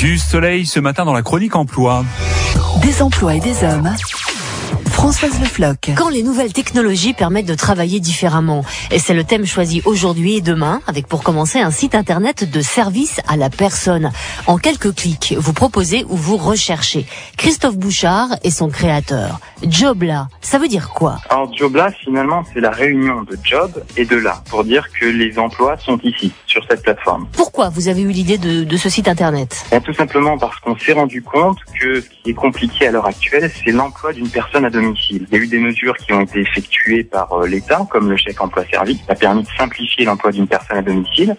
Du soleil ce matin dans la chronique emploi. Des emplois et des hommes. Françoise Le Floch. Quand les nouvelles technologies permettent de travailler différemment. Et c'est le thème choisi aujourd'hui et demain, avec pour commencer un site internet de service à la personne. En quelques clics, vous proposez ou vous recherchez. Christophe Bouchard est son créateur. Jobla, ça veut dire quoi? Alors Jobla, finalement, c'est la réunion de job et de là, pour dire que les emplois sont ici, sur cette plateforme. Pourquoi vous avez eu l'idée de ce site internet? Tout simplement parce qu'on s'est rendu compte que ce qui est compliqué à l'heure actuelle, c'est l'emploi d'une personne à domicile. Il y a eu des mesures qui ont été effectuées par l'État, comme le chèque emploi-service, qui a permis de simplifier l'emploi d'une personne à domicile.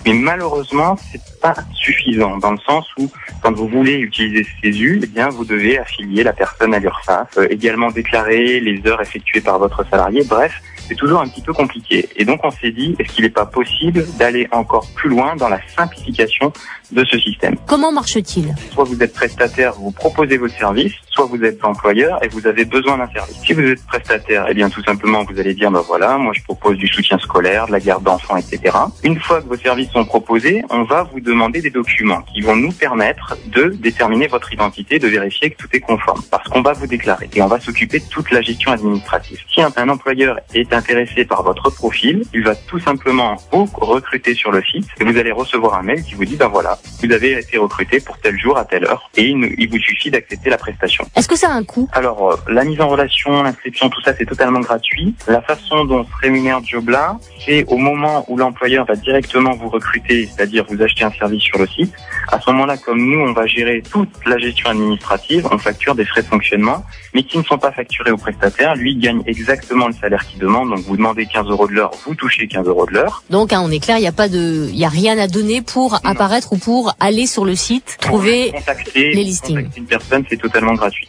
Mais malheureusement, c'est pas suffisant, dans le sens où, quand vous voulez utiliser CESU, eh bien, vous devez affilier la personne à l'URSSAF, également déclarer les heures effectuées par votre salarié. Bref, c'est toujours un petit peu compliqué. Et donc, on s'est dit, est-ce qu'il n'est pas possible d'aller encore plus loin dans la simplification de ce système? Comment marche-t-il? Soit vous êtes prestataire, vous proposez vos services, soit vous êtes employeur et vous avez besoin d'un service. Si vous êtes prestataire, eh bien, tout simplement, vous allez dire, voilà, moi, je propose du soutien scolaire, de la garde d'enfants, etc. Une fois que vos services sont proposés, on va vous demander des documents qui vont nous permettre de déterminer votre identité, de vérifier que tout est conforme. Parce qu'on va vous déclarer et on va s'occuper de toute la gestion administrative. Si un employeur est intéressé par votre profil, il va tout simplement vous recruter sur le site et vous allez recevoir un mail qui vous dit, voilà, vous avez été recruté pour tel jour à telle heure et il vous suffit d'accepter la prestation. Est-ce que ça a un coût? Alors, la mise en relation, l'inscription, tout ça, c'est totalement gratuit. La façon dont se rémunère Jobla, c'est au moment où l'employeur va directement vous recruter, c'est-à-dire vous acheter un service sur le site. À ce moment-là, comme nous, on va gérer toute la gestion administrative, on facture des frais de fonctionnement, mais qui ne sont pas facturés au prestataire. Lui, il gagne exactement le salaire qu'il demande. Donc, vous demandez 15 € de l'heure, vous touchez 15 € de l'heure. Donc, on est clair, il y a rien à donner pour apparaître ou pour aller sur le site, trouver les listings. Contacter une personne, c'est totalement gratuit.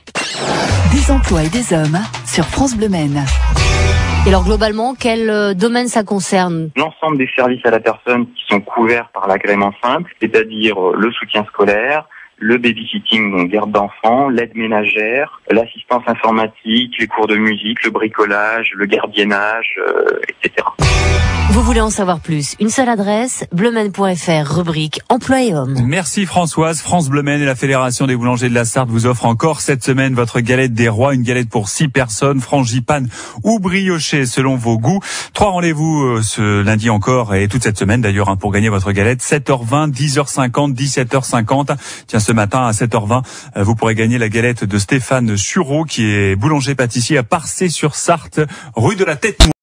Des emplois et des hommes sur France Bleu Maine. Et alors, globalement, quel domaine ça concerne? L'ensemble des services à la personne qui sont couverts par l'agrément simple, c'est-à-dire le soutien scolaire, le babysitting, donc garde d'enfants, l'aide ménagère, l'assistance informatique, les cours de musique, le bricolage, le gardiennage, etc. Vous voulez en savoir plus? Une seule adresse, bleumaine.fr, rubrique emploi et hommes. Merci Françoise. France Bleu Maine et la Fédération des boulangers de la Sarthe vous offrent encore cette semaine votre galette des rois, une galette pour 6 personnes, frangipane ou briochée selon vos goûts. 3 rendez-vous ce lundi encore et toute cette semaine d'ailleurs pour gagner votre galette. 7h20, 10h50, 17h50. Tiens, ce matin à 7h20, vous pourrez gagner la galette de Stéphane Sureau qui est boulanger-pâtissier à Parcé-sur-Sarthe, rue de la Tête.